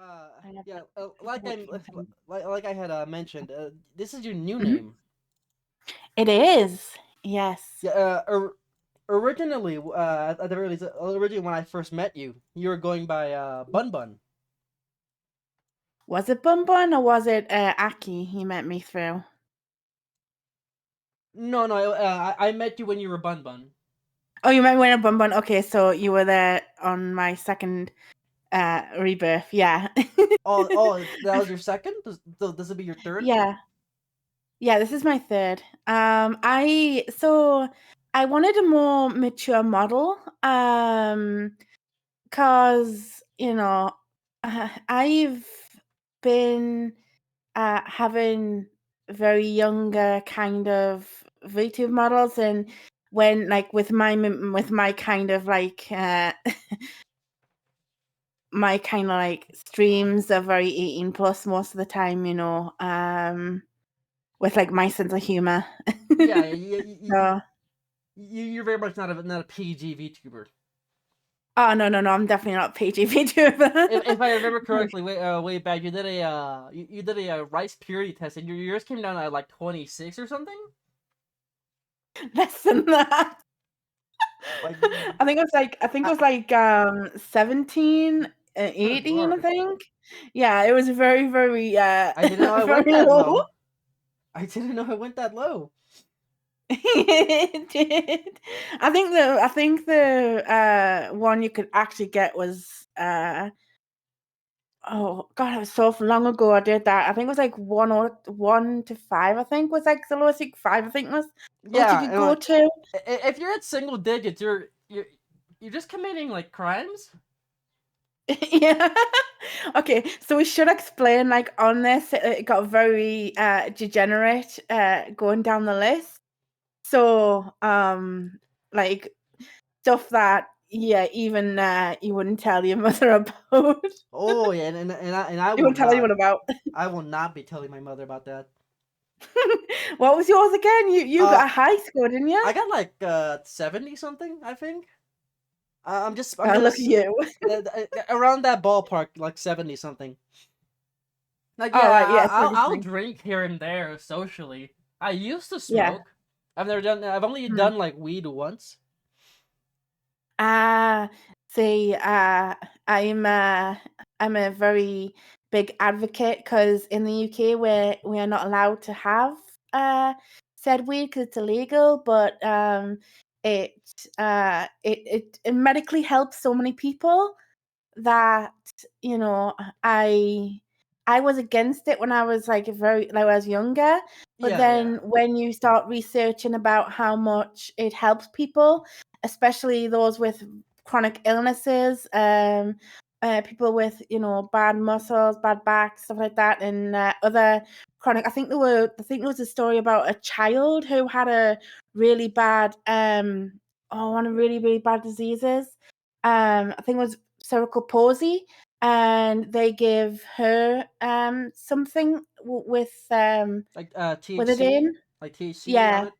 I have Yeah, to wait for him. like I had mentioned, this is your new Mhm. name. It is. Yes. Yeah, originally, at the very least, originally when I first met you, you were going by Bun Bun. Was it Bun Bun or was it Aki he met me through? No, no, I met you when you were Bun Bun. Oh, you met me when a Bun Bun. Okay, so you were there on my second rebirth. Yeah. Oh, that was your second. This will be your third. Yeah. Yeah, this is my third. I wanted a more mature model. Cause I've been having very younger kind of VTube models, and when like with my kind of like my kind of like streams are very 18 plus most of the time, with like my sense of humor. Yeah, So, you're very much not a PG VTuber. oh no, I'm definitely not PG VTuber. If I remember correctly, way back, you did a rice purity test, and yours came down at like 26 or something. Less than that. Like, I think it was like 17, good 18, I lord, think. Yeah, it was very, very I didn't know I went very that low. low. I didn't know I went that low. It did. I think the one you could actually get was oh god, it was so long ago I did that. I think it was like 1 to 5, I think was like the lowest you 5, I think was the lowest you Yeah, could and go like, to. if you're at single digits, you're just committing like crimes. Yeah. Okay, so we should explain like on this it got very degenerate going down the list. So like stuff that even you wouldn't tell your mother about. Oh yeah, and You wouldn't tell anyone about. I will not be telling my mother about that. What was yours again? You Uh, got a high score, didn't you? I got like 70 something, I think. I'm Oh, look at just you. around that ballpark, like 70 something. Like, All yeah, right, yeah, I'll 73. drink here and there socially. I used to Yeah. smoke. I've only Hmm. done like weed once. Ah, see, I'm uh, I'm a very big advocate because in the UK we are not allowed to have said weed because it's illegal, but it it medically helps so many people that you know I I was against it when I was like I was younger, but Yeah, then yeah, when you start researching about how much it helps people, especially those with chronic illnesses, people with bad muscles, bad backs, stuff like that, and other chronic. I think there was a story about a child who had a really bad one of really really bad diseases. I think it was cerebral palsy, and they give her something like with it THC, in. like THC on Yeah. it.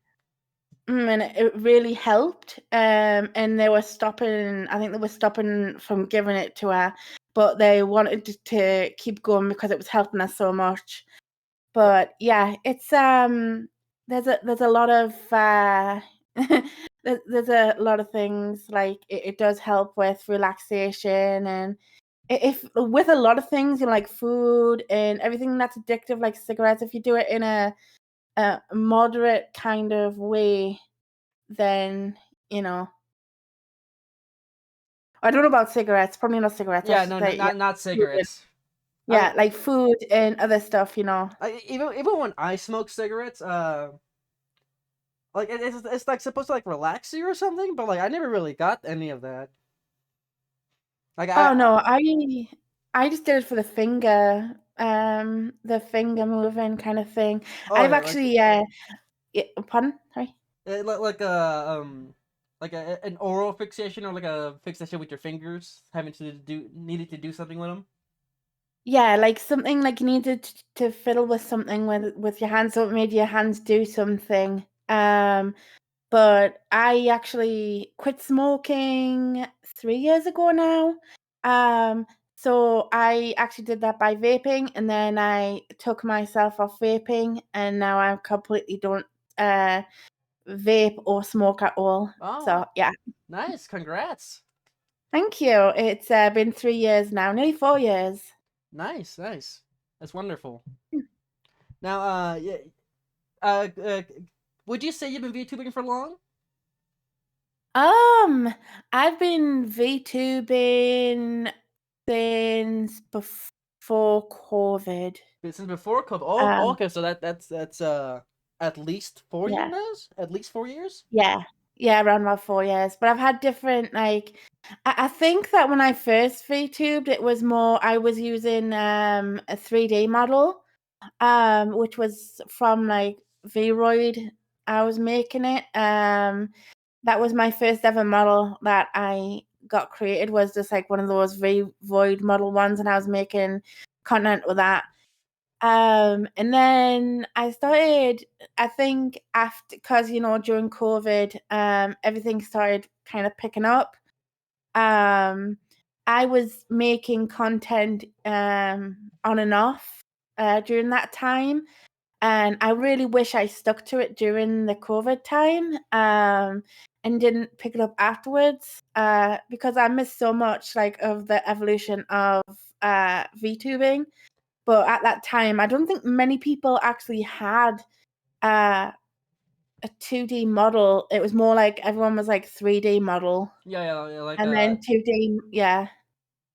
And it really helped. And they were stopping. I think they were stopping from giving it to her, but they wanted to keep going because it was helping her so much. But yeah, it's there's a lot of there's a lot of things like it does help with relaxation, and if with a lot of things, like food and everything that's addictive, like cigarettes, if you do it in a moderate kind of way, then you know I don't know about cigarettes, probably not cigarettes, I Yeah, should no, say. Yeah, not food. cigarettes. I Yeah, like food and other stuff. even when I smoke cigarettes, like it's like supposed to like relax you or something, but like I never really got any of that. Like Oh no, I just did it for the finger moving kind of thing. oh I've yeah, like actually pardon? Sorry. like like an oral fixation or like a fixation with your fingers, having to do needed to do something with them. Yeah, like something like you needed to fiddle with something with your hands, so it made your hands do something. But I actually quit smoking 3 years ago now. Um, So I actually did that by vaping, and then I took myself off vaping, and now I completely don't vape or smoke at all. Oh, So wow. yeah, Nice. Congrats. thank you. It's been 3 years now, nearly 4 years. Nice, nice. That's wonderful. Hmm. Now, yeah, uh, would you say you've been VTubing for long? I've been VTubing since before COVID. Since before COVID. Oh, Um, okay. So that's at least 4 years yeah, now. At least 4 years. yeah, yeah, around about 4 years. But I've had different like. I think that when I first VTubed, it was more I was using a 3D model, which was from like Vroid. I was making it. That was my first ever model that I got created, was just like one of those Void model ones, and I was making content with that. And then I started, I think after, because during COVID, everything started kind of picking up. I was making content on and off during that time, and I really wish I stuck to it during the COVID time, and didn't pick it up afterwards, because I missed so much like of the evolution of VTubing. But at that time, I don't think many people actually had a 2D model. It was more like everyone was like 3D model, Yeah, like and then 2D. Yeah,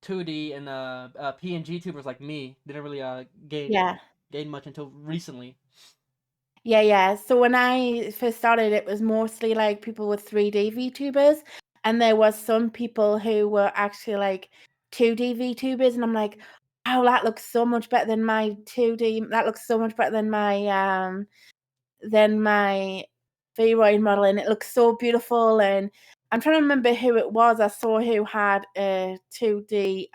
2D and PNG tubers like me didn't really yeah. gain much until recently. Yeah, yeah. So when I first started, it was mostly like people with 3D VTubers, and there was some people who were actually like 2D VTubers, and I'm like, oh, that looks so much better than my 2D. That looks so much better than my Vroid model, and it looks so beautiful. And I'm trying to remember who it was I saw who had a 2D.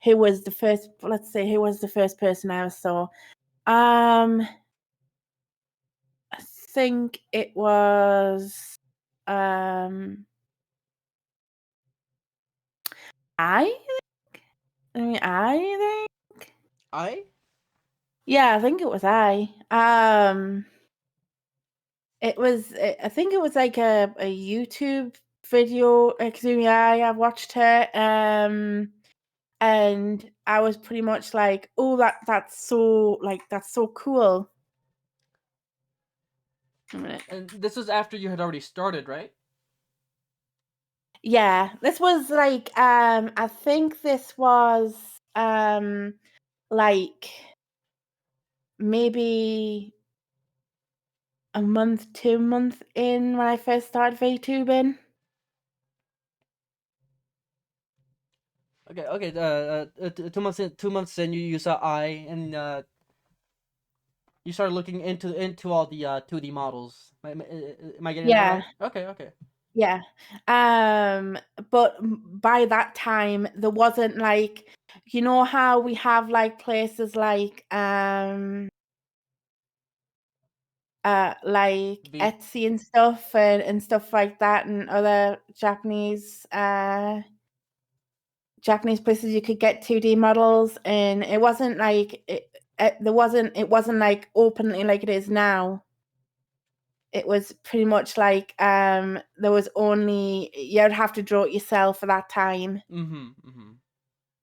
Who was the first? Let's see, who was the first person I ever saw? I think it was um I I think. I Yeah, I think it was I. I think it was like a YouTube video. Exumi I watched her, and I was pretty much like, oh, that's so cool. A minute. and this was after you had already started, right? Yeah, this was like I think this was like maybe a month, 2 months in when I first started VTubing. Okay, okay. 2 months in, 2 months in, you saw I, and you started looking into all the 2D models. Am I getting that Yeah, right? Okay, okay. yeah. But by that time there wasn't like, how we have like places like V. Etsy and stuff, and stuff like that, and other Japanese places you could get 2D models, and it wasn't like it wasn't like openly like it is now. It was pretty much like there was only, you'd have to draw it yourself for that time. Mm-hmm.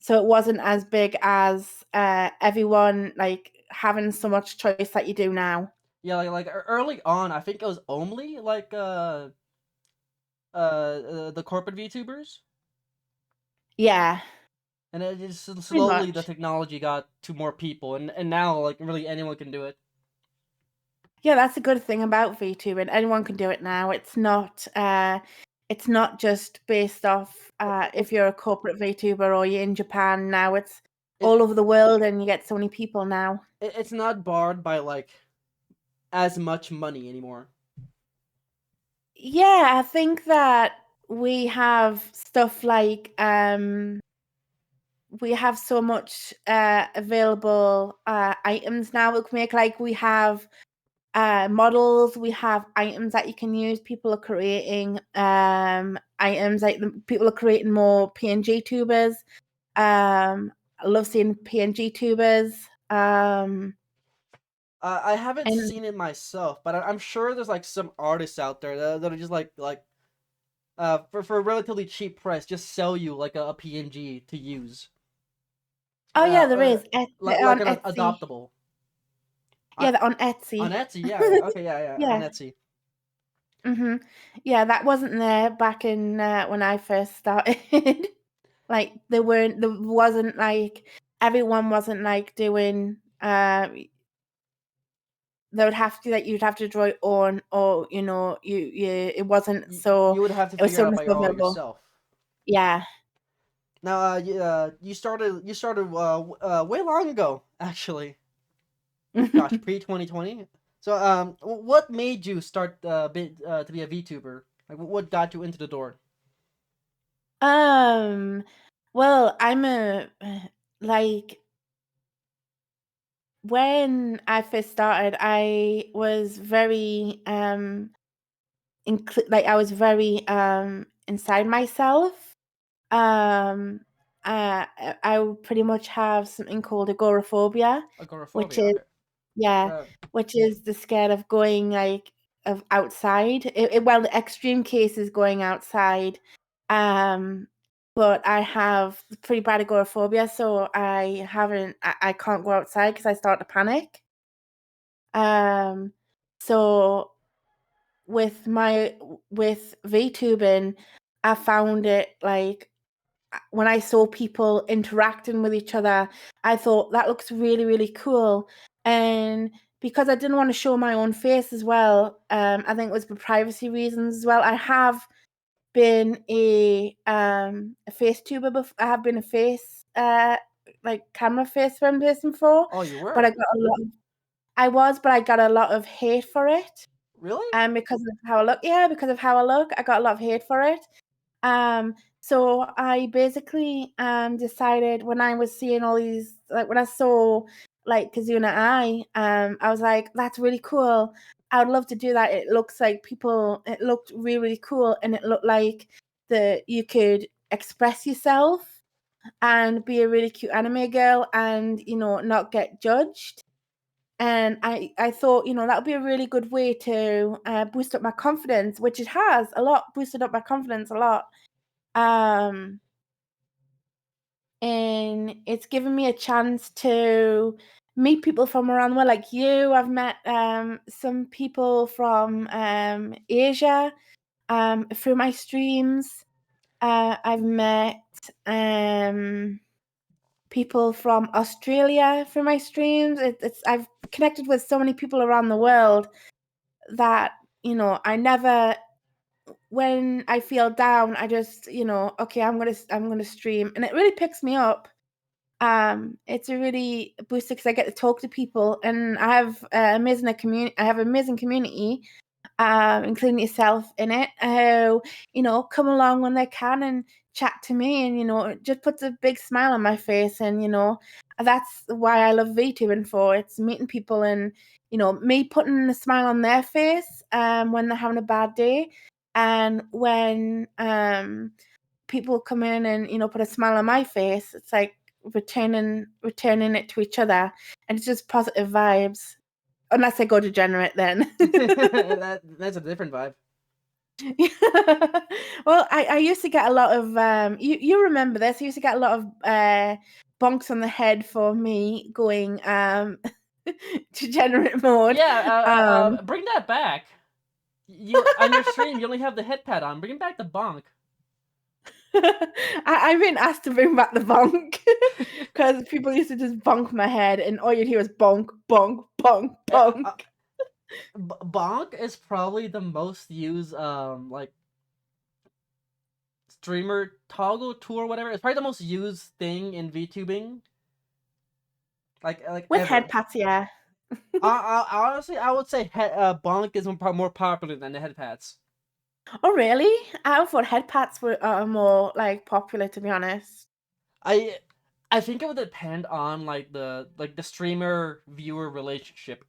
So it wasn't as big as everyone like having so much choice that you do now. Yeah, like early on, I think it was only like the corporate VTubers, Yeah, and it just pretty slowly the much. technology got to more people, and now like really anyone can do it. Yeah, that's a good thing about VTubing. Anyone can do it now. It's not just based off if you're a corporate VTuber or you're in Japan now. It's It, all over the world, and you get so many people now. it's not barred by like as much money anymore. Yeah, I think that we have stuff like we have so much available items now we can make. Like we have models, we have items that you can use. People are creating items, like people are creating more PNG tubers. I love seeing PNG tubers. I haven't And seen it myself, but I'm sure there's like some artists out there that are just like for a relatively cheap price, just sell you like a PNG to use. oh yeah, there is Like on an Etsy. adoptable. Yeah, they're on On Etsy. Etsy, yeah. Okay, yeah, on Yeah. Etsy. Yeah, that wasn't there back in when I first started. Like there wasn't like everyone wasn't like doing they would have to like you'd have to draw it on, or you it wasn't so You would have to it was figure it so out much by more all available. yourself. Yeah. Now, you started way long ago, actually. Gosh, pre 2020. So, what made you start to be a VTuber? Like, what got you into the door? Um well, I'm a like when I first started, I was very like I was very inside myself. Um, I would pretty much have something called agoraphobia, which Agoraphobia. is Okay. yeah, Uh, which is the scared of going like of outside. Well, the extreme case is going outside. Um, but I have pretty bad agoraphobia, so I can't go outside because I start to panic. Um, so with VTubing, I found it like when I saw people interacting with each other, I thought that looks really, really cool. And because I didn't want to show my own face as well, I think it was for privacy reasons as well. I have been a face tuber before. I have been a face like camera face person before, oh, you but were? but I got a lot of hate for it. Really? Because of how I look. Yeah, because of how I look, I got a lot of hate for it. So I basically decided when I was seeing all these, like when I saw like Kazuna I was like, that's really cool. I would love to do that. It looks like it looked really, really cool, and it looked like you could express yourself and be a really cute anime girl and not get judged. And I thought, that would be a really good way to boost up my confidence, which it has boosted up my confidence a lot. Um, and it's given me a chance to meet people from around the world, like you. I've met some people from Asia through my streams. I've met people from Australia through my streams. I've connected with so many people around the world that I never, when I feel down, I just okay, I'm gonna stream, and it really picks me up. It's a really booster because I get to talk to people, and I have amazing community, including yourself in it, who come along when they can and chat to me, and it just puts a big smile on my face. And that's why I love VTubing for. It's meeting people and me putting a smile on their face when they're having a bad day, and when people come in and put a smile on my face. It's like returning it to each other, and it's just positive vibes. Unless I go degenerate, then. That's a different vibe. Well, I used to get a lot of you remember this. I used to get a lot of bonks on the head for me going degenerate mode. Yeah, bring that back. You on your stream, you only have the head pad on. Bring back the bonk. I've been asked to bring back the bonk because people used to just bonk my head, and all you'd hear was bonk, bonk, bonk, bonk. Bonk is probably the most used like streamer toggle tool or whatever. It's probably the most used thing in VTubing. Like With head ever. pats, yeah. Honestly, I would say bonk is more popular than the head pats. Oh, really? I thought head pats were more like popular, to be honest. I I think it would depend on like the streamer viewer relationship.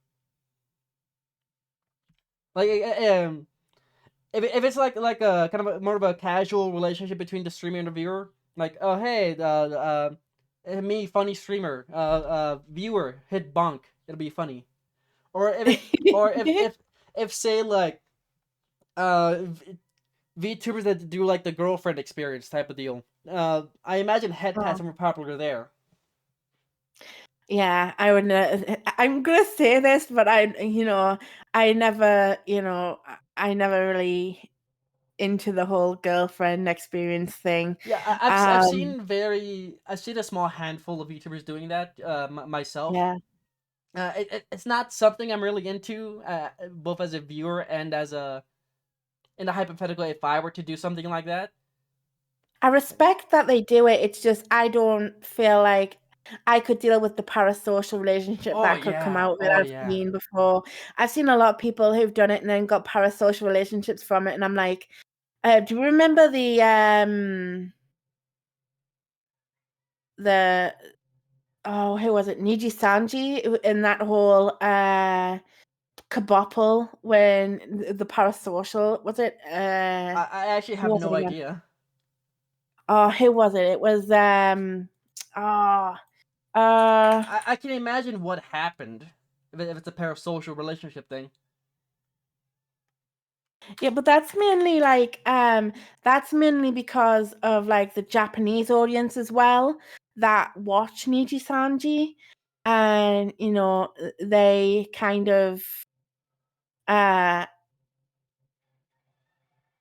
Like if it's like a kind of more of a casual relationship between the streamer and the viewer, Like, oh hey, me funny streamer, viewer hit bonk. It'll be funny. Or if say like VTubers that do like the girlfriend experience type of deal. I imagine head pats Oh, are more popular there. yeah, I would. I'm gonna say this, but I never, I never really into the whole girlfriend experience thing. Yeah, Um, I've seen a small handful of YouTubers doing that myself. yeah. It's not something I'm really into, both as a viewer and as a in a hypothetical if I were to do something like that. I respect that they do it. It's just I don't feel like I could deal with the parasocial relationship Oh that could come yeah, out of it. oh I've yeah. seen before. I've seen a lot of people who've done it and then got parasocial relationships from it, and I'm like, do you remember the who was it? Niji Sanji in that whole kabopple when the parasocial was it? I actually Who have was it no again? idea. Oh, who was it? It was oh uh I can imagine what happened if it's a parasocial relationship thing. yeah, but that's mainly because of like the Japanese audience as well that watch Niji Sanji, and they kind of uh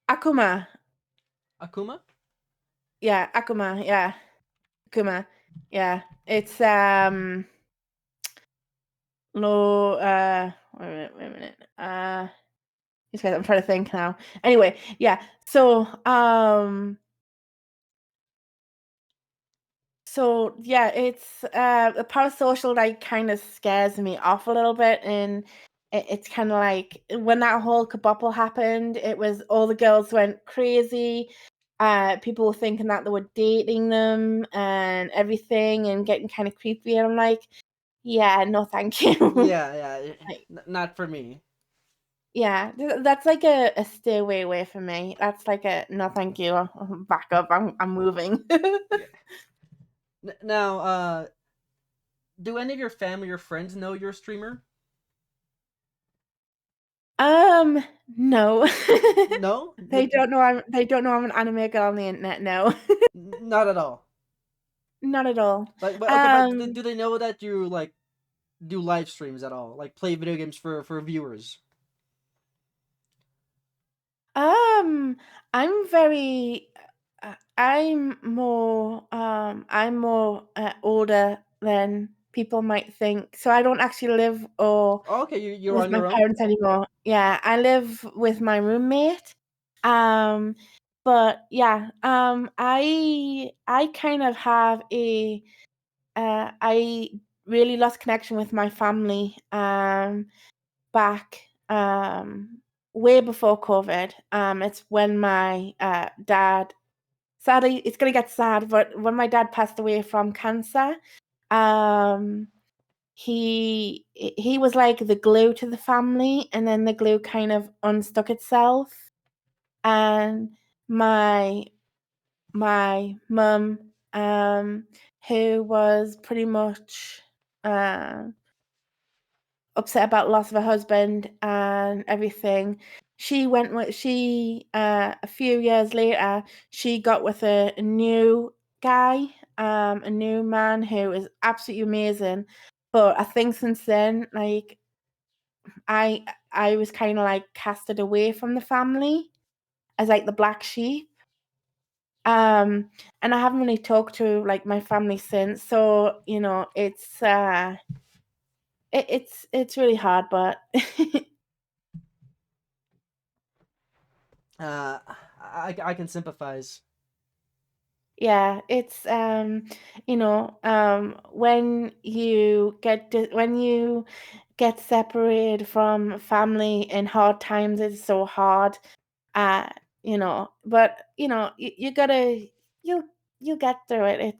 Akuma. Akuma? Yeah, Akuma, yeah. Akuma. Yeah. It's low wait a minute. Okay, I'm trying to think now. Anyway, yeah. So yeah, it's the parasocial like kind of scares me off a little bit, and it's kind of like when that whole kabopple happened, it was all the girls went crazy. People were thinking that they were dating them and everything, and getting kind of creepy. And I'm like, yeah, no, thank you. Yeah, yeah. Like, Not for me. yeah, that's like a stay away from me. That's like a no, thank you. Back up. I'm moving. Yeah. Now, do any of your family or friends know you're a streamer? Um, no. No, They don't know I'm an anime girl on the internet, no. not at all. Not at all. Like, but okay, but Um, do they know that you like do live streams at all? Like play video games for viewers? um, I'm very I'm more older than people might think. So I don't actually live or Oh, okay, you're with on my your own. parents anymore. Yeah, I live with my roommate. Um, but yeah, I kind of have I really lost connection with my family back way before COVID. It's when my dad sadly it's gonna get sad, but when my dad passed away from cancer, um he was like the glue to the family, and then the glue kind of unstuck itself, and my mum, who was pretty much uh, upset about loss of her husband and everything, a few years later she got with a new guy, a new man who is absolutely amazing. But I think since then, like I I was kind of like casted away from the family as like the black sheep. Um, and I haven't really talked to like my family since. So, it's really hard, but Uh, I can sympathize. yeah, it's when you get separated from family in hard times, it's so hard. Uh, but you gotta you you get through it.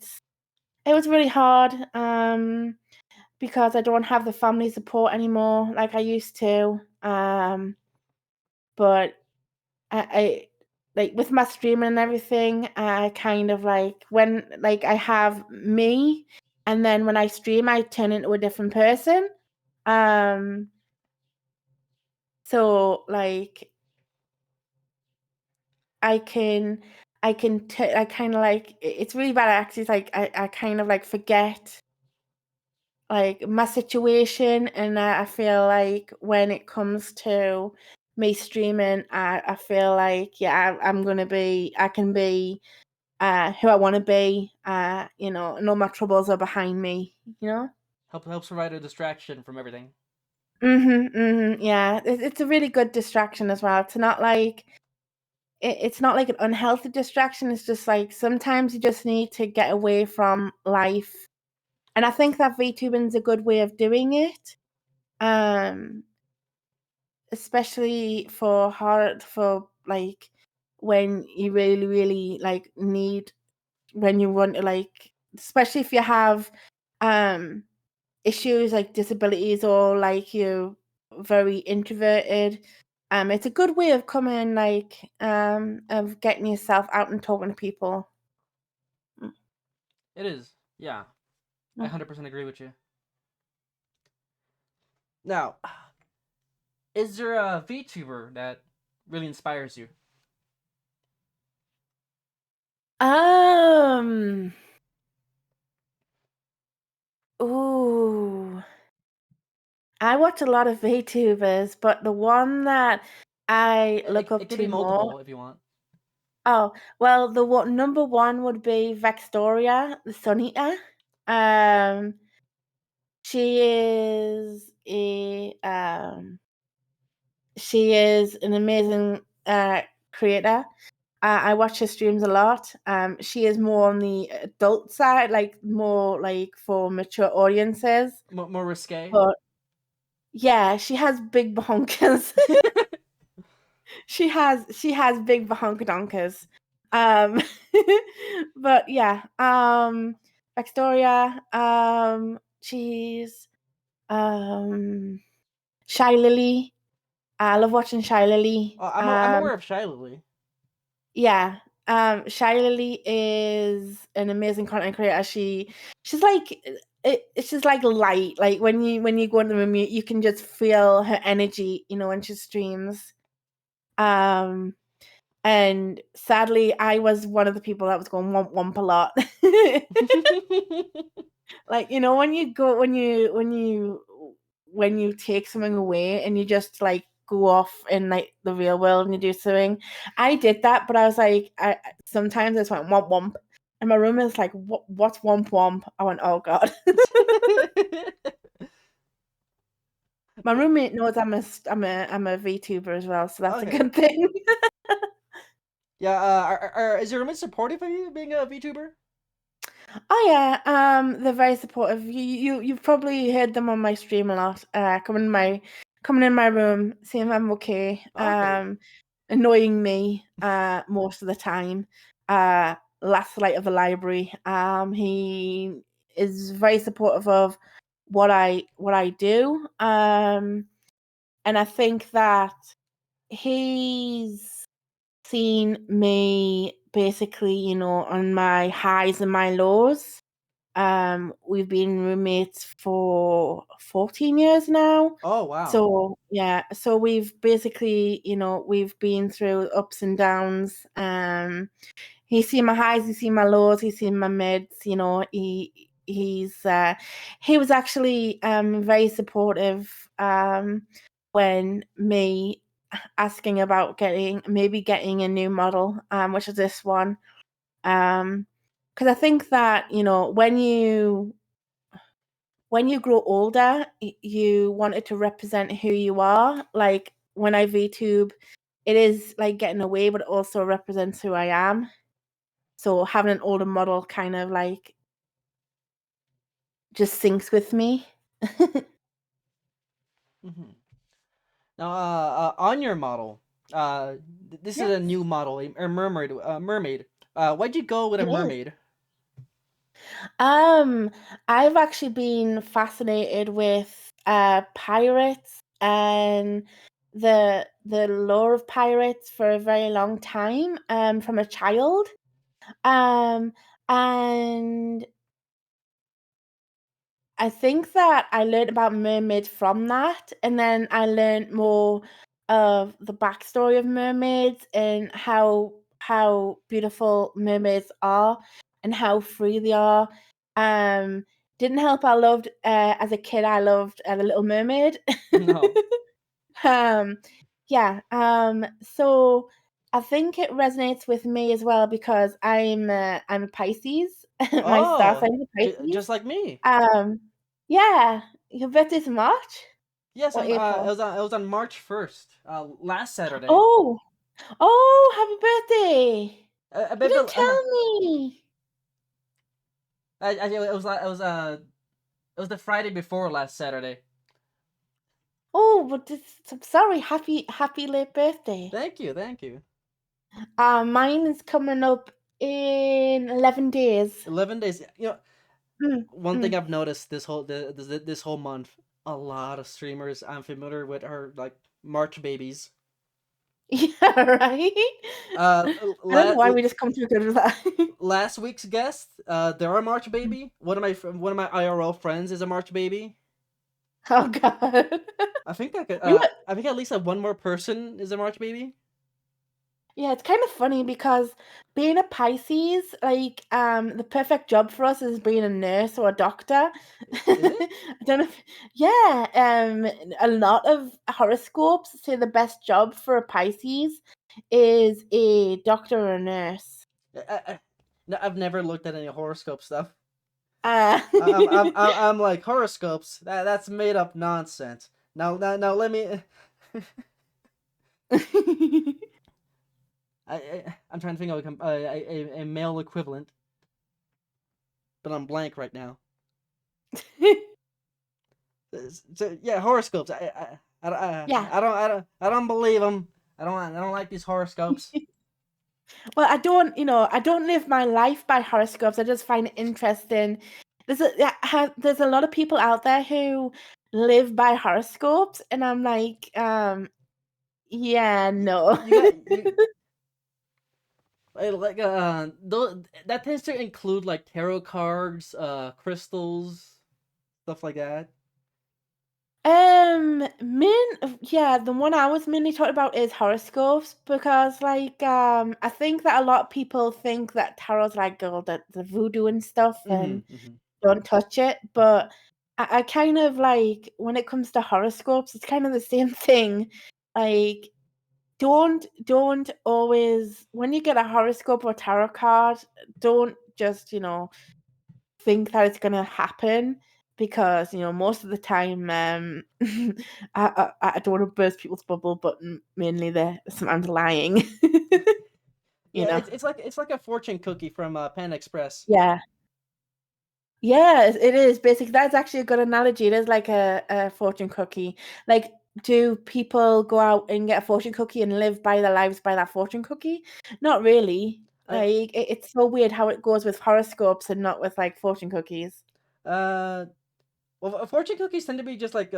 It was really hard because I don't have the family support anymore like I used to. But I like with my streaming and everything, I kind of like when like I have me, and then when I stream, I turn into a different person. Um, so like I can I kind of like it's really bad actually. It's like I kind of like forget like my situation, and I feel like when it comes to me streaming, I feel like yeah, I can be who I want to be. You know, and all my troubles are behind me. You know. Helps provide a distraction from everything. Yeah, it's a really good distraction as well. It's not like it's not like an unhealthy distraction. It's just like sometimes you just need to get away from life, and I think that VTubing is a good way of doing it. Um, especially for like when you really like need when you want to like, especially if you have um issues like disabilities or like you're very introverted. It's a good way of coming like of getting yourself out and talking to people. It is. Yeah. I Mm. 100% agree with you. Now, is there a VTuber that really inspires you? Um ooh, I watch a lot of VTubers, but the one that I look It up could be to more. multiple if you want. Oh, well, number one would be Vextoria, the Sun Eater. Um, she is an amazing creator. I watch her streams a lot. She is more on the adult side, like more like for mature audiences. More risque. But yeah, she has big bonkers. She has big bahonkadonkers. Um, but yeah, Victoria, she's Shy Lily. I love watching Shy Lily. I'm aware of Shy Lily. Yeah, Shy Lily is an amazing content creator. She's like it's just like light. Like when you go in the room, you can just feel her energy. You know, when she streams. Um, And sadly, I was one of the people that was going womp womp a lot. Like, you know, when you go when you take something away and you just like go off in like the real world and you do something. I did that, but I was like, sometimes I just went womp womp. And my room is like, what's womp womp? I went, oh god. My roommate knows I'm a VTuber as well, so that's a Okay. good thing. Yeah. Is your roommate supportive of you being a VTuber? Oh yeah, they're very supportive. You've probably heard them on my stream a lot. Coming in my room, seeing if I'm okay. Okay. Annoying me most of the time. Last light of the library. He is very supportive of what I do. And I think that he's seen me basically, you know, on my highs and my lows. We've been roommates for 14 years now. Oh wow. So yeah, so we've basically, you know, we've been through ups and downs. He's seen my highs, he's seen my lows, he's seen my mids, you know, he was actually very supportive when me asking about getting a new model, which is this one. Because I think that, you know, when you grow older, you want it to represent who you are. Like when I VTube, it is like getting away, but it also represents who I am. So having an older model kind of like just syncs with me. Hmm. Now, on your model, this is a Yes, new model, a mermaid. Mermaid. Why'd you go with a it is. mermaid? Um, I've actually been fascinated with pirates and the lore of pirates for a very long time, from a child. And I think that I learned about mermaids from that, and then I learned more of the backstory of mermaids and how beautiful mermaids are and how free they are. Didn't help. I loved as a kid. I loved The Little Mermaid. No. Yeah. So I think it resonates with me as well because I'm a Pisces. My star Oh, sign is a Pisces. just like me. Yeah, your birthday's in March Yes, or I'm. April? It was on March 1st. Last Saturday. Oh, oh, happy birthday! A You bit. didn't tell me. It was the Friday before last Saturday. Oh, but I'm sorry. Happy late birthday. Thank you, thank you. Mine is coming up in 11 days. 11 days. Mm, One thing mm. I've noticed this whole month, a lot of streamers I'm familiar with are like March babies. Yeah, right. Uh, I don't know la- why we just come to good with that. Last week's guest, there are March baby. One of my IRL friends is a March baby. Oh God. We were I think at least one more person is a March baby. Yeah, it's kind of funny because being a Pisces, like, the perfect job for us is being a nurse or a doctor. Is it? I don't know if, yeah, a lot of horoscopes say the best job for a Pisces is a doctor or a nurse. No, I've never looked at any horoscope stuff. Uh, I'm like horoscopes. That's made up nonsense. Now let me. I'm trying to think of a male equivalent, but I'm blank right now. So yeah, horoscopes. Yeah. I don't believe them. I don't like these horoscopes. Well, I don't live my life by horoscopes. I just find it interesting. There's a lot of people out there who live by horoscopes, and I'm like, yeah, no. You got you like that tends to include like tarot cards, crystals, stuff like that. Yeah, the one I was mainly talking about is horoscopes because, like, I think that a lot of people think that tarot's like all the voodoo and stuff, and Mm-hmm. don't touch it. But I kind of like when it comes to horoscopes, it's kind of the same thing. Like, don't always when you get a horoscope or tarot card, don't just think that it's gonna happen because most of the time I don't want to burst people's bubble, but mainly they're sometimes lying. you Yeah, know it's like a fortune cookie from Pan Express. yeah. Yeah, it is. Basically, that's actually a good analogy. It is like a fortune cookie. Like, do people go out and get a fortune cookie and live by their lives by that fortune cookie? Not really. I Like, it's so weird how it goes with horoscopes and not with like fortune cookies. uh well, fortune cookies tend to be just like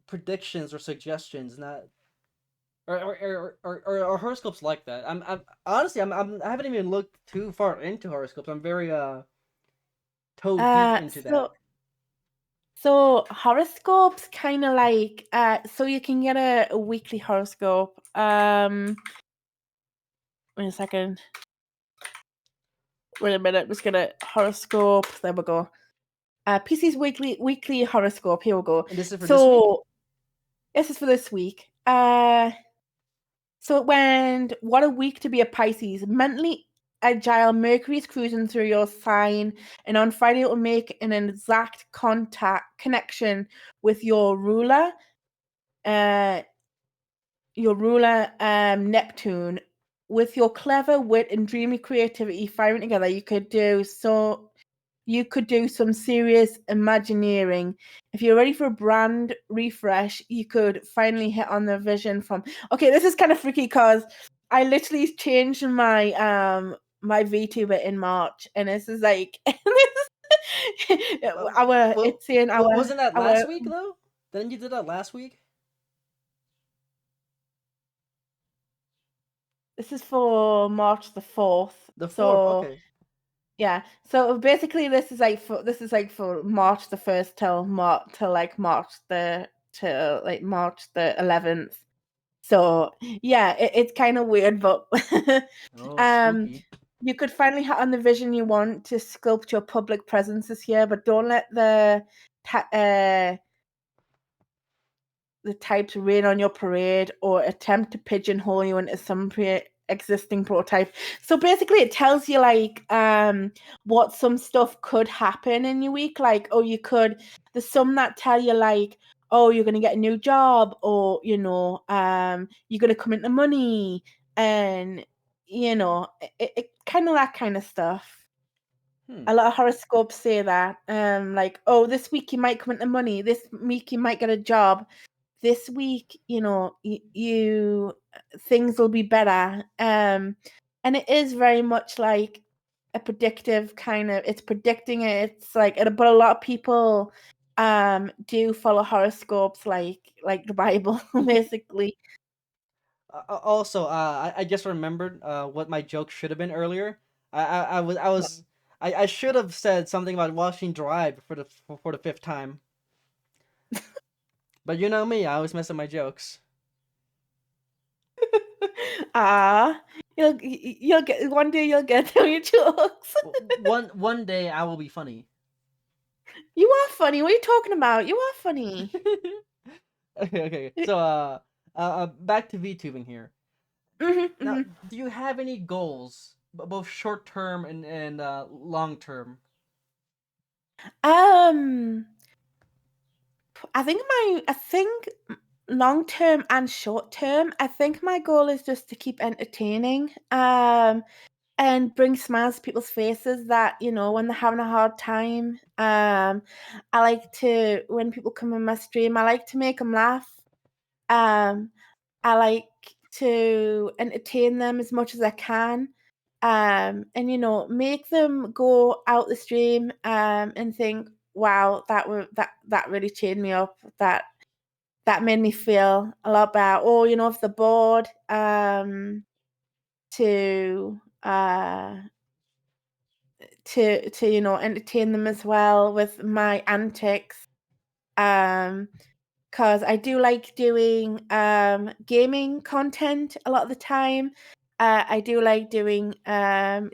predictions or suggestions, not or horoscopes like that. I'm honestly I haven't even looked too far into horoscopes. I'm very toe deep Uh, into that. so so horoscopes kind of like so you can get a weekly horoscope. Wait a second. Wait a minute. I'm just gonna horoscope. There we go. PC's weekly horoscope. Here we go. And this is for this week. So this is for this week. So it went, what a week to be a Pisces. Mentally agile, Mercury is cruising through your sign, and on Friday it will make an exact connection with uh, Neptune. With your clever wit and dreamy creativity firing together, you could do some serious imagineering. If you're ready for a brand refresh, you could finally hit on the vision from. Okay, this is kind of freaky because I literally changed my VTuber in March, and this is like Well, it's saying wasn't that our last week though? Then you did that last week. This is for March the 4th. The 4th. So Okay. yeah. So basically this is like for March the 1st till March the 11th. So yeah, it's kind of weird, but Oh, um spooky. you could finally hit on the vision you want to sculpt your public presence this year, but don't let the types rain on your parade or attempt to pigeonhole you into some existing prototype. So basically it tells you like what some stuff could happen in your week. Like, oh, there's some that tell you like, oh, you're gonna get a new job, or you're gonna come into money, and it kind of that kind of stuff. Hmm. A lot of horoscopes say that. Like, oh, this week you might come into money, this week you might get a job, this week, you things will be better. And it is very much like a predictive kind of, it's predicting it. It's like, but a lot of people do follow horoscopes like the Bible, basically. Also, I just remembered what my joke should have been earlier. I should have said something about watching Drive for the fifth time. But you know me, I always mess up my jokes. Ah, you'll get one day, you'll get to your jokes. One day I will be funny. You are funny. What are you talking about? You are funny. Okay. So back to VTubing here. Hmm, Now, hmm. do you have any goals, both short term and long term? Um, I think long term and short term, I think my goal is just to keep entertaining. And bring smiles to people's faces that, when they're having a hard time. I like to, when people come in my stream, I like to make them laugh. Um, I like to entertain them as much as I can. And make them go out the stream and think, wow, that really cheered me up. That made me feel a lot better. Or, if they're bored, to entertain them as well with my antics. Because I do like doing gaming content a lot of the time. I do like doing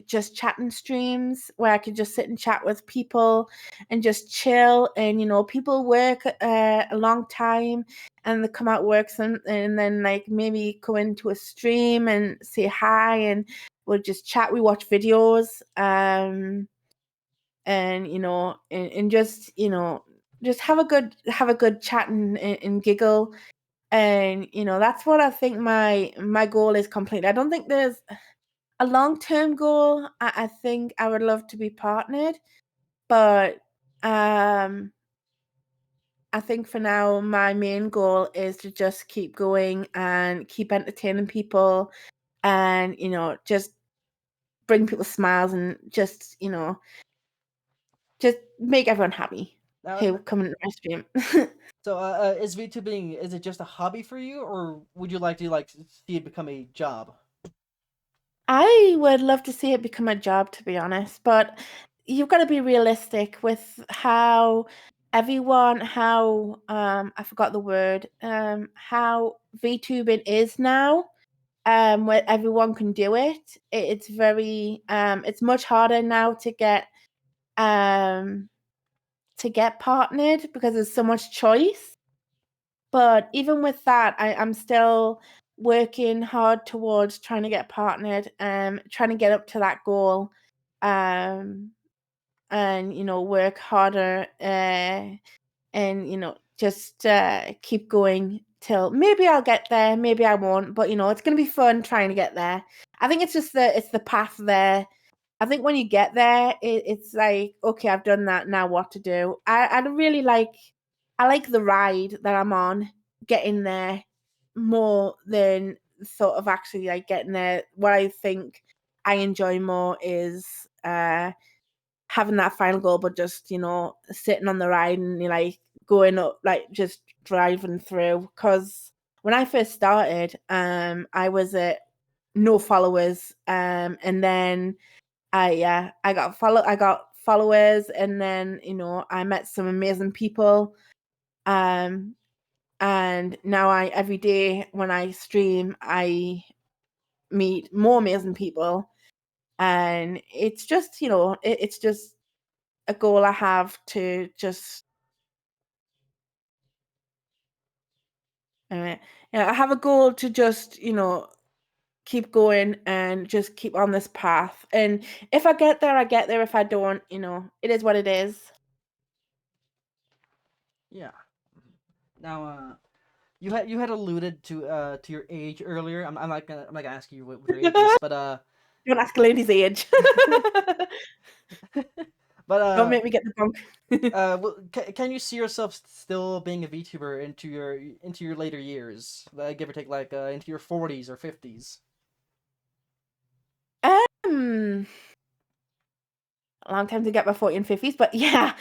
just chatting streams where I could just sit and chat with people and just chill. And people work a long time and they come out work and then like maybe go into a stream and say hi, and we'll just chat. We watch videos. And and just have a good chat and giggle. And that's what I think my goal is completely. I don't think there's a long-term goal. I think I would love to be partnered, but I think for now my main goal is to just keep going and keep entertaining people, and just bring people smiles, and just make everyone happy Now, who come in my stream. so is VTubing, is it just a hobby for you, or would you like to see it become a job? I would love to see it become a job, to be honest, but you've got to be realistic with how I forgot the word, how VTubing is now, where everyone can do it. It's very it's much harder now um to get partnered because there's so much choice. But even with that, I'm still working hard towards trying to get partnered, trying to get up to that goal, um, and work harder, and just keep going till maybe I'll get there, maybe I won't, but it's gonna be fun trying to get there. I think it's just the path there. I think when you get there, it's like, okay, I've done that. Now what to do? I like the ride that I'm on, getting there more than sort of actually like getting there. What I think I enjoy more is having that final goal, but just sitting on the ride and like going up, like just driving through. Because when I first started, I was at no followers. And then I got followers, and then I met some amazing people. And now every day when I stream, I meet more amazing people, and it's just it's just a goal I have to just I have a goal to just keep going and just keep on this path. And if I get there, I get there. If I don't, it is what it is. Yeah. Now, you had alluded to your age earlier. I'm not gonna ask you what your age is, but Don't ask a lady's age. but Don't make me get the bunk. can you see yourself still being a VTuber into your later years, give or take, like into your 40s or 50s? um a long time to get my 40 and 50s, but yeah.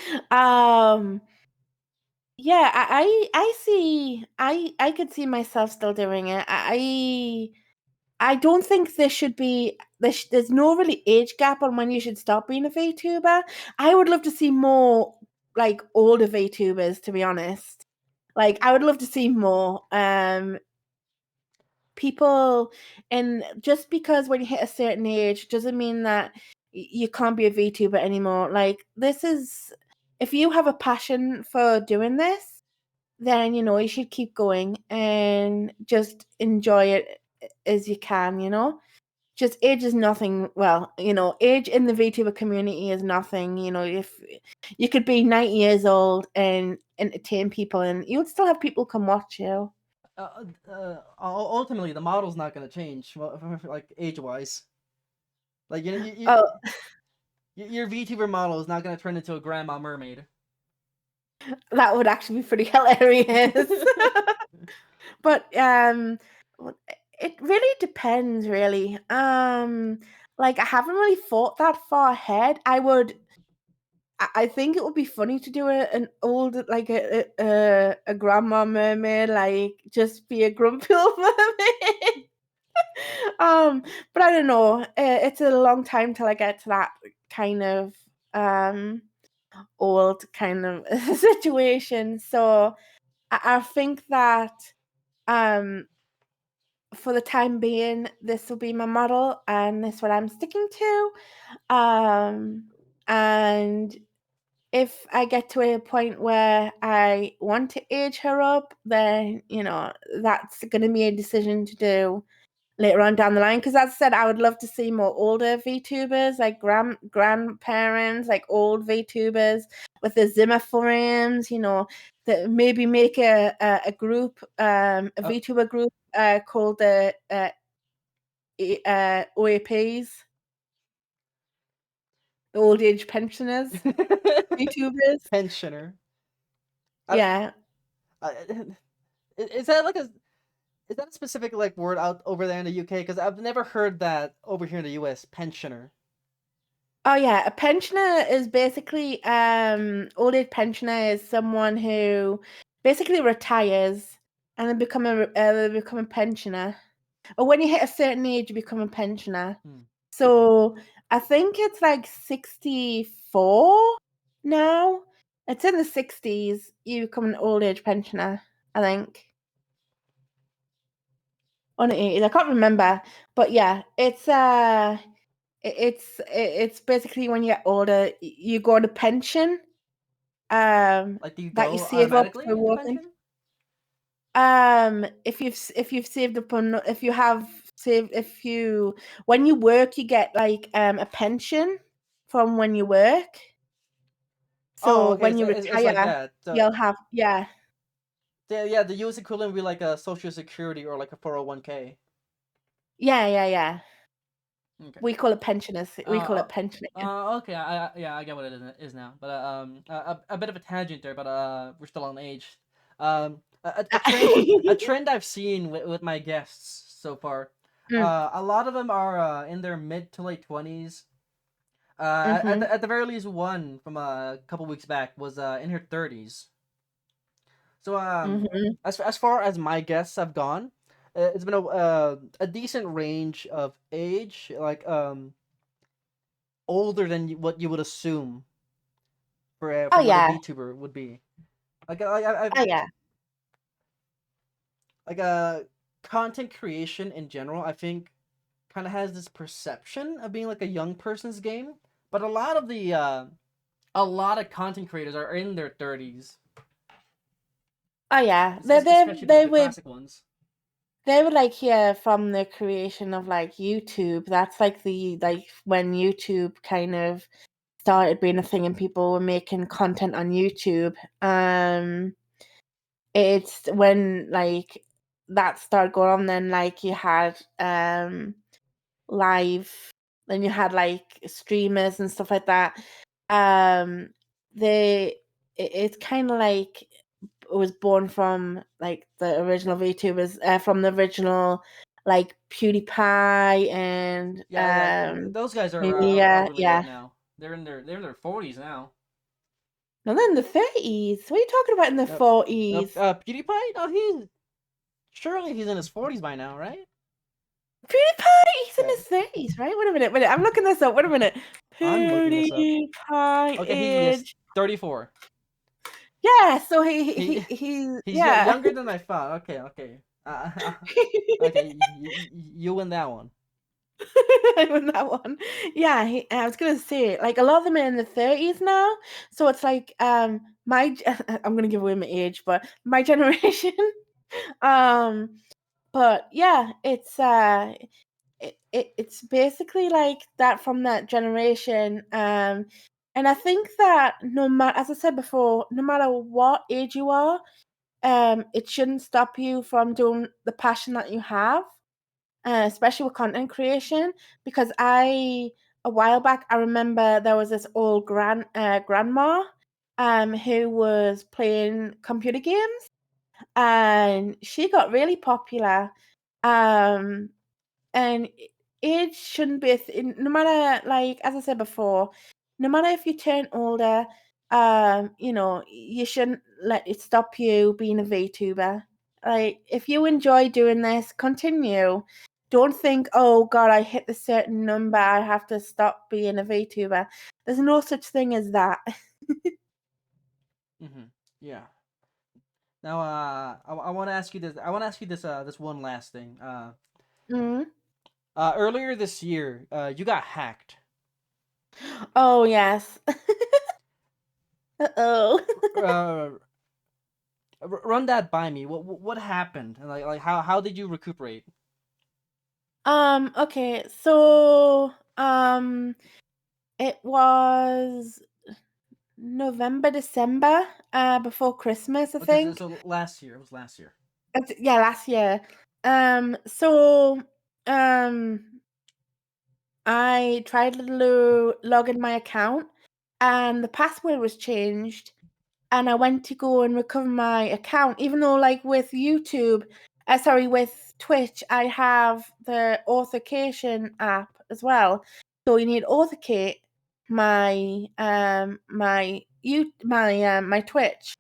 Yeah, I see. I could see myself still doing it. I don't think there should be there's no really age gap on when you should stop being a VTuber. I would love to see more like older VTubers, to be honest. Like I would love to see more people. And just because when you hit a certain age doesn't mean that you can't be a VTuber anymore. Like this is, if you have a passion for doing this, then you should keep going and just enjoy it as you can. Just age is nothing. Well, age in the VTuber community is nothing. If you could be 90 years old and entertain people, and you would still have people come watch you. Ultimately, the model's not gonna change. Well, like age wise, like Oh, your VTuber model is not gonna turn into a grandma mermaid. that would actually be pretty hilarious. But it really depends, really. Like I haven't really thought that far ahead. I think it would be funny to do an old, like a grandma mermaid, like just be a grumpy old mermaid. But I don't know. It's a long time till I get to that kind of old kind of situation. So I think that um for the time being, this will be my model, and this is what I'm sticking to. And if I get to a point where I want to age her up, then that's going to be a decision to do later on down the line. Because as I said, I would love to see more older VTubers, like grandparents, like old VTubers with the Zimmer frames. That maybe make a group, a VTuber group called the OAPs, the old age pensioners, VTubers. Pensioner. Yeah. I, is that like a is that a specific like word out over there in the UK? Because I've never heard that over here in the US. Pensioner. Oh yeah, a pensioner is basically old age pensioner is someone who basically retires and they become a pensioner. Or when you hit a certain age, you become a pensioner. Hmm. So I think it's like 64 now. It's in the 60s. You become an old age pensioner, I think. On the 80s, I can't remember, but yeah, it's basically when you get older, you go on a pension, Like, do you that you go save up automatically for into working. pension? If you've saved up on, if you have saved, if you when you work, you get like a pension from when you work. Oh, So okay. when So you it's like retire, that. So you'll have, yeah, yeah, the US equivalent would be like a Social Security or like a 401k. yeah. Okay. We call it pensioners. We call Uh, it pensioner. okay. Yeah, I get what it is now. But a bit of a tangent there, but we're still on age. A trend I've seen with my guests so far. Mm, A lot of them are in their mid to late 20s. At mm-hmm, the very least, one from a couple weeks back was in her 30s. So mm-hmm. as far as my guests have gone, it's been a decent range of age, like older than what you would assume Oh for what a yeah. VTuber would be. I Oh yeah. like content creation in general. I think kind of has this perception of being like a young person's game, but a lot of content creators are in their 30s, Oh yeah. especially the classic ones. They were like here from the creation of like YouTube. That's like the like when YouTube kind of started being a thing and people were making content on YouTube. It's when like that started going on, then like you had live, then you had like streamers and stuff like that. Um they it's kind of like it was born from like the original VTubers, from the original like PewDiePie and Yeah, those guys are Mania, really old yeah. now. They're in their 40s now. No, they're in the 30s. What are you talking about in the Yep. 40s? PewDiePie? No, surely he's in his 40s by now, right? PewDiePie, he's in Yeah, his 30s, right? Wait a minute, I'm looking this up. Wait a minute. I'm looking this up. PewDiePie Okay, he is age. 34. Yeah, so he He he he he's yeah. younger than I thought. Okay, okay. Okay, you win that one. I won that one. Yeah, I was gonna say like a lot of them are in the 30s now, so it's like I'm gonna give away my age, but my generation. um, but yeah, it's basically like that from that generation. And I think that no matter, as I said before, no matter what age you are, it shouldn't stop you from doing the passion that you have, especially with content creation. Because a while back, I remember there was this old grandma, who was playing computer games, and she got really popular. Um, and age shouldn't be no matter, like as I said before, no matter if you turn older, you shouldn't let it stop you being a VTuber. Like if you enjoy doing this, continue. Don't think, oh god, I hit a certain number, I have to stop being a VTuber. There's no such thing as that. Yeah. Now, I want to ask you this. I want to ask you this one last thing. Mm. Earlier this year, you got hacked. Oh yes. Uh-oh. Uh, run that by me. What happened? And like how did you recuperate? Okay, so it was November, December, before Christmas, I Okay, think. last year. It was last year. Yeah, last year. So um I tried to log in my account and the password was changed, and I went to go and recover my account, even though like with YouTube, with Twitch, I have the authentication app as well. So you need to authenticate my Twitch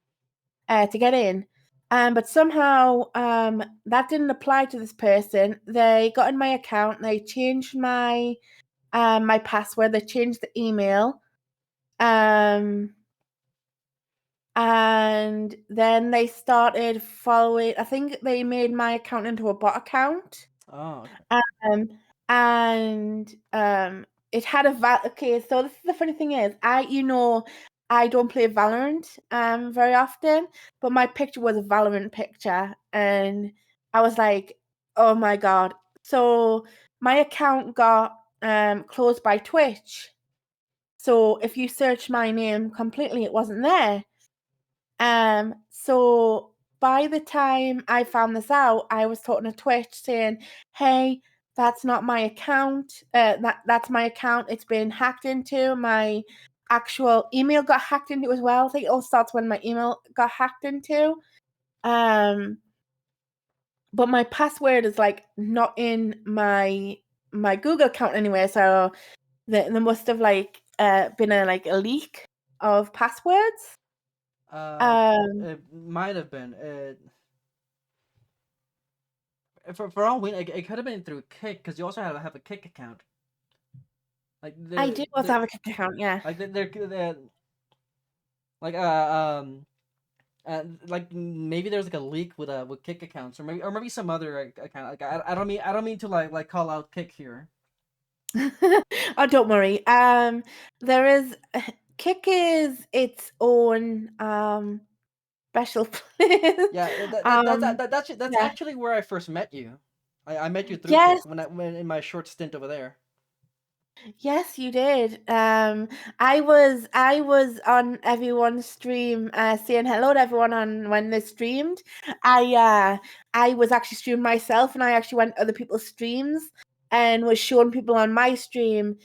to get in. But somehow that didn't apply to this person. They got in my account, they changed my password, they changed the email. And then they started following. I think they made my account into a bot account. Oh, okay. Um, and it had okay, so this is the funny thing is, I don't play Valorant very often, but my picture was a Valorant picture, and I was like, oh my god. So my account got closed by Twitch. So if you search my name completely, it wasn't there. So by the time I found this out, I was talking to Twitch saying, "Hey, that's not my account. That's my account. It's been hacked into. My actual email got hacked into as well. I think it all starts when my email got hacked into. Um, but my password is like not in my Google account anyway. So there must have like been a leak of passwords. Um, it might have been. For all we know, it could have been through Kick because you also have a Kick account. Like I do also have a Kick account, yeah. like they're like like maybe there's like a leak with Kick accounts or maybe some other account. Like I don't mean to like call out Kick here. Oh, don't worry. There is Kick is its own special place. Yeah, that's Yeah. actually where I first met you. I met you through Yes, Kick when in my short stint over there. yes, you did. I was on everyone's stream, saying hello to everyone on when they streamed. I was actually streaming myself, and I actually went to other people's streams and was showing people on my stream,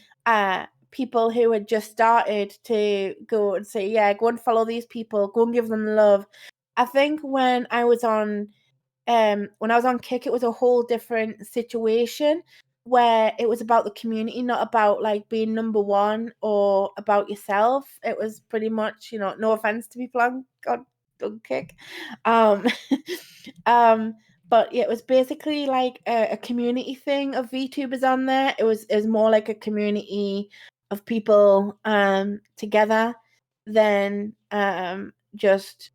people who had just started to go and say, yeah, go and follow these people, go and give them love. I think when I was on Kick, it was a whole different situation where it was about the community, not about like being number one or about yourself. It was pretty much, no offense to people on Kick. Um, um, but yeah, it was basically like a community thing of VTubers on there. It was more like a community of people together than just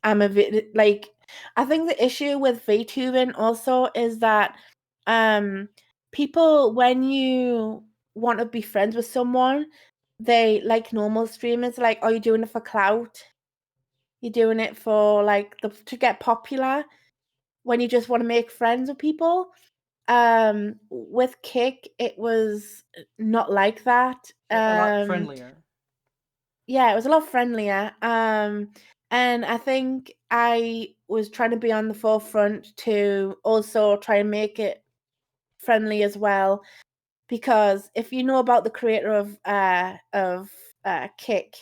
like I think the issue with VTubing also is that people, when you want to be friends with someone, they like normal streamers, like, are you doing it for clout? You're doing it for like to get popular when you just want to make friends with people. With Kick, it was not like that. A lot friendlier. Yeah, it was a lot friendlier. And I think I was trying to be on the forefront to also try and make it friendly as well. Because if you know about the creator of Kick,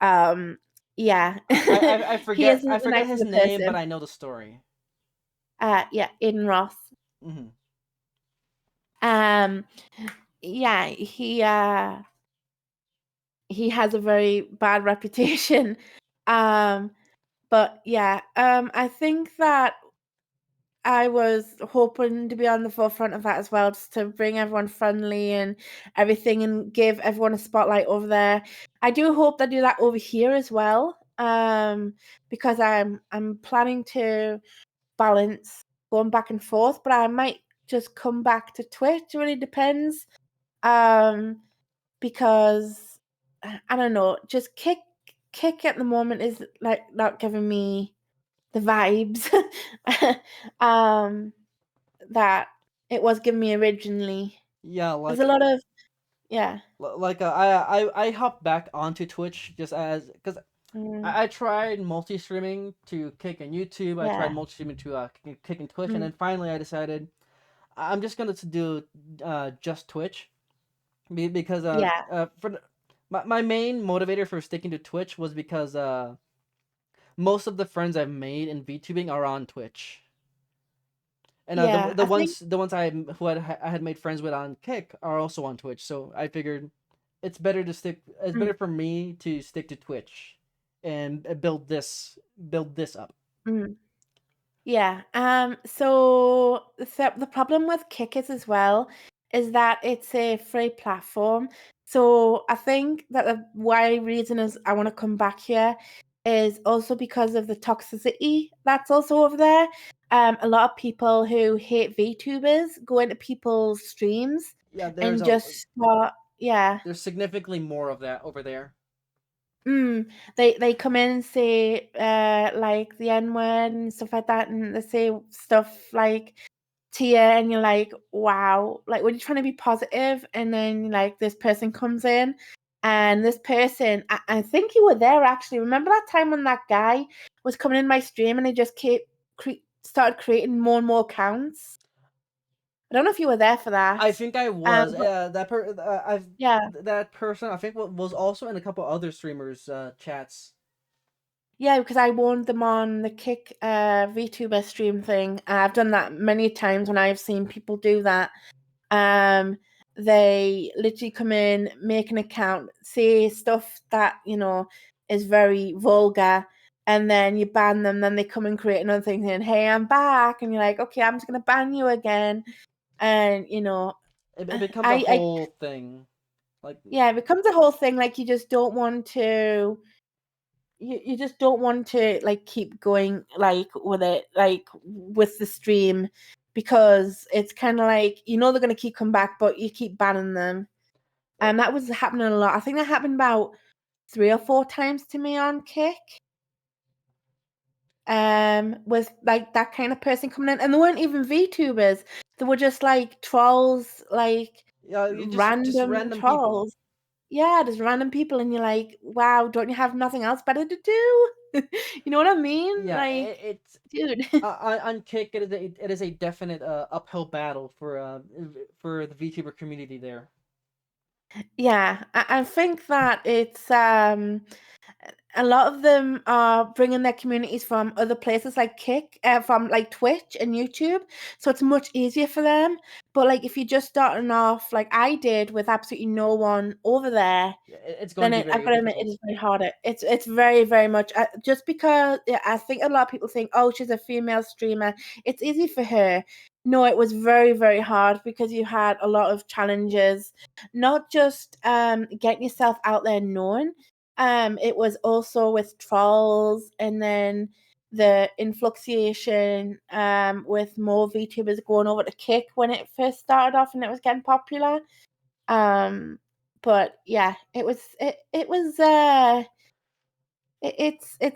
yeah, he I isn't the forget his nicest name, but person. I know the story. Yeah, Aiden Ross. Hmm. Um, yeah, he has a very bad reputation. But yeah, I think that I was hoping to be on the forefront of that as well, just to bring everyone friendly and everything and give everyone a spotlight over there. I do hope they do that over here as well. Because I'm planning to balance going back and forth, but I might just come back to Twitch. It really depends. Because I don't know, just kick at the moment is like not giving me the vibes um that it was giving me originally. Yeah, There's a lot of yeah. like I hopped back onto Twitch just as because Mm, I tried multi streaming to Kick and YouTube. I tried yeah. multi streaming to Kick and Twitch, and Mm, then finally I decided I'm just gonna to do just Twitch because yeah. my main motivator for sticking to Twitch was because most of the friends I've made in VTubing are on Twitch. And Yeah. I think the ones I had made friends with on Kick are also on Twitch, so I figured it's mm, better for me to stick to Twitch and build this up. mm. Yeah. So the problem with Kick is as well is that it's a free platform. So I think that the why reason is I want to come back here is also because of the toxicity that's also over there. A lot of people who hate VTubers go into people's streams Yeah, and just start, yeah. there's significantly more of that over there. They come in and say like the N word and stuff like that, and they say stuff like to you, and you're like, wow, like when you're trying to be positive, and then like this person comes in, and this person, I think you were there actually. Remember that time when that guy was coming in my stream and he just started creating more and more accounts? I don't know if you were there for I that. think I was But I've yeah. that person I think was also in a couple other streamers chats. Yeah, because I warned them on the Kick VTuber stream thing. I've done that many times when I've seen people do that. Um, they literally come in, make an account, say stuff that, is very vulgar, and then you ban them, then they come and create another thing saying, "Hey, I'm back," and you're like, "Okay, I'm just gonna ban you again," and It becomes a I whole thing. Like, yeah, it becomes a whole thing. Like you just don't want to. You just don't want to like keep going like with it, like with the stream, because it's kind of like they're gonna keep coming back, but you keep banning them, and that was happening a lot. I think that happened about 3 or 4 times to me on Kick. Was like that kind of person coming in, and they weren't even VTubers. They were just like trolls, like yeah, you just random random people. trolls. Yeah, just random people, and you're like, wow, don't you have nothing else better to do? You know what I mean? Yeah, Like, it's dude. on Kick. It is a definite uphill battle for the VTuber community there. Yeah, I think that it's a lot of them are bringing their communities from other places like from like Twitch and YouTube, so it's much easier for them. But like if you're just starting off, like I did, with absolutely no one over there, Yeah, it's going then to be I've very got to admit it difficult. is very harder. It's very very much just because I think a lot of people think, oh, she's a female streamer, it's easy for her. No, it was very very hard because you had a lot of challenges, not just getting yourself out there known. It was also with trolls, and then the influxation with more VTubers going over to Kick when it first started off and it was getting popular. But yeah, it's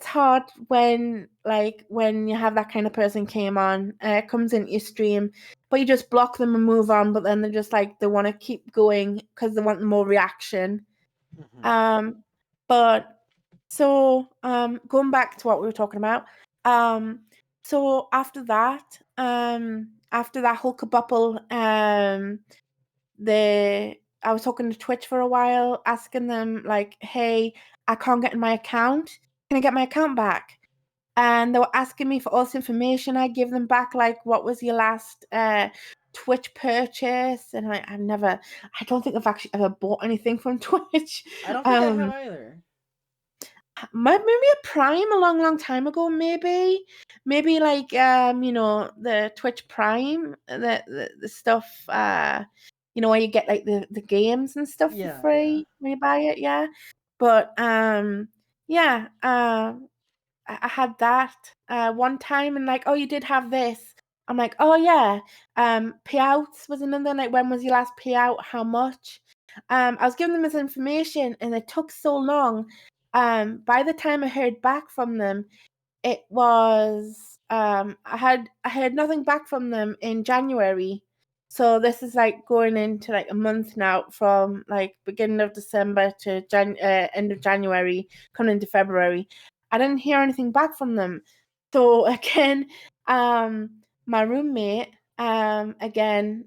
hard when you have that kind of person came on, comes into your stream, but you just block them and move on. But then they're just like they want to keep going because they want more reaction. Mm-hmm. But so going back to what we were talking about, so after that whole kerbuckle, I was talking to Twitch for a while, asking them like, "Hey, I can't get in my account. Can I get my account back?" And they were asking me for all this information. I give them back like, "What was your last Twitch purchase?" And I don't think I've actually ever bought anything from Twitch. I don't think I have either. Maybe a Prime a long, long time ago. Maybe like the Twitch Prime, the stuff where you get like the games and stuff for Yeah, yeah. free when you buy it. Yeah, but yeah, I had that one time, and like, oh, you did have this. I'm like, oh yeah. Payouts was another. Like, when was your last payout? How much? I was giving them this information, and it took so long. By the time I heard back from them, it was I heard nothing back from them in January. So this is like going into like a month now, from like beginning of December to end of January, coming into February. I didn't hear anything back from them. So again, my roommate again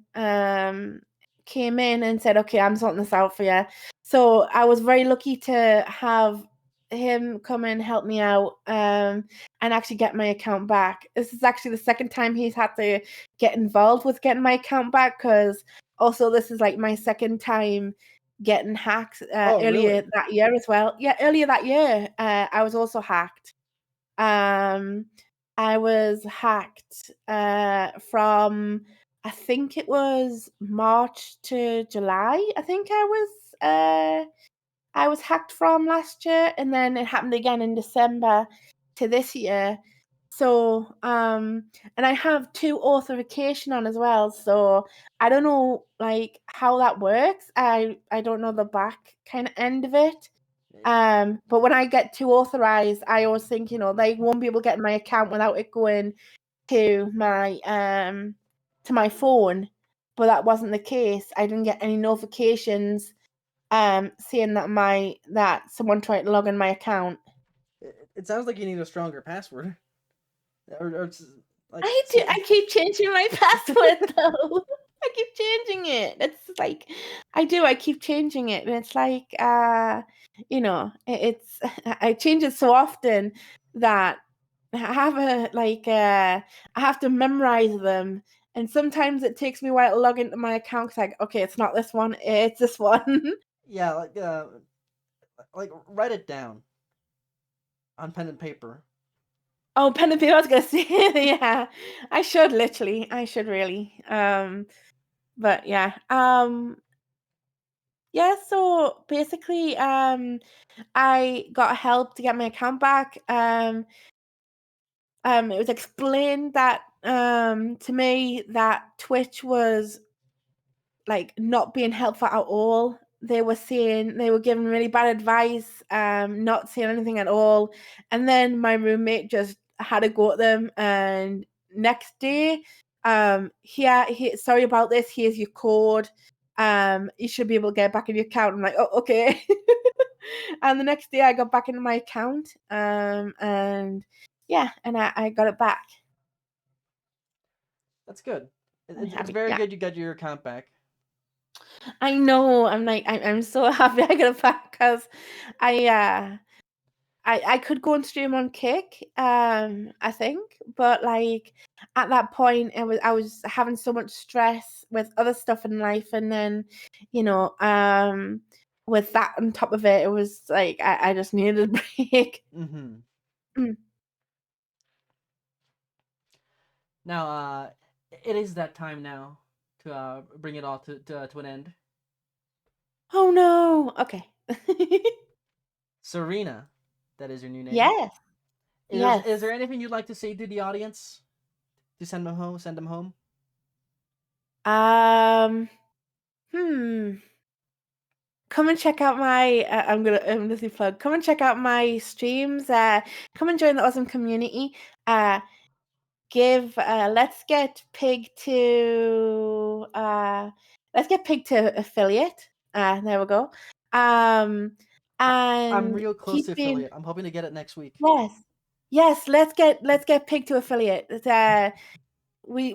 came in and said, "Okay, I'm sorting this out for you." So I was very lucky to have him come and help me out and actually get my account back. This is actually the second time he's had to get involved with getting my account back, because also this is like my second time getting hacked Oh, earlier really? that year as well. Yeah, earlier that year I was also hacked. Um, I was hacked from, I think it was March to July. I think I was hacked from last year, and then it happened again in December to this year. So, and I have 2 authentication on as well. So I don't know like how that works. I don't know the back kind of end of it. But when I get 2 authorized, I always think, they won't be able to get in my account without it going to my phone. But that wasn't the case. I didn't get any notifications seeing that someone tried to log in my account. It sounds like you need a stronger password, or like I do. I keep changing my password though. I keep changing it. It's like I do. I keep changing it, and it's like it's I change it so often that I have I have to memorize them, and sometimes it takes me a while to log into my account. 'Cause like, okay, it's not this one. It's this one. yeah, like write it down on pen and paper. Oh, pen and paper. I was gonna say, yeah. I should literally. I should really. But yeah. Yeah. So basically, I got help to get my account back. It was explained that to me that Twitch was like not being helpful at all. They were saying they were giving really bad advice, not saying anything at all. And then my roommate just had to go at them. And next day, sorry about this. Here's your code. You should be able to get back in your account. I'm like, oh, okay. And the next day, I got back into my account. And yeah, and I got it back. That's good. I'm It's happy. very Yeah. good you got your account back. I know. I'm like, I'm so happy I got it back because I could go and stream on Kick, I think, but like at that point, I was having so much stress with other stuff in life, and then, you know, with that on top of it, it was like I just needed a break. Mm-hmm. Mm. Now, it is that time now to bring it all to an end. Oh no. Okay. Sirena, that is your new name. Yes. Is Yes. there anything you'd like to say to the audience to send them home? Send them home. Um. Hmm. Come and check out my I'm gonna say plug. Come and check out my streams. Come and join the awesome community. Let's get Pig to affiliate. There we go. I'm And real close to keep being affiliate. I'm hoping to get it next week. yes. Yes, let's get Pig to affiliate. We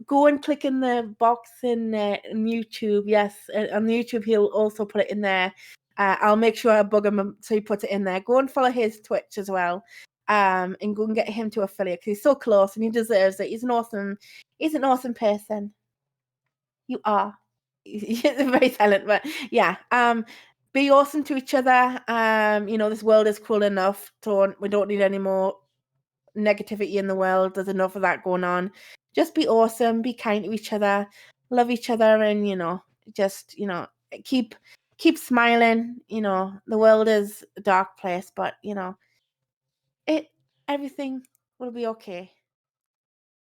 go and click in the box in YouTube. Yes, on YouTube he'll also put it in there. I'll make sure I bug him so he puts it in there. Go and follow his Twitch as well, and go and get him to affiliate because he's so close and he deserves it. He's an awesome person. You are. He's very silent, but yeah. Be awesome to each other. This world is cruel enough. We don't need any more negativity in the world. There's enough of that going on. Just be awesome, be kind to each other, love each other, and just keep smiling. The world is a dark place, but everything will be okay.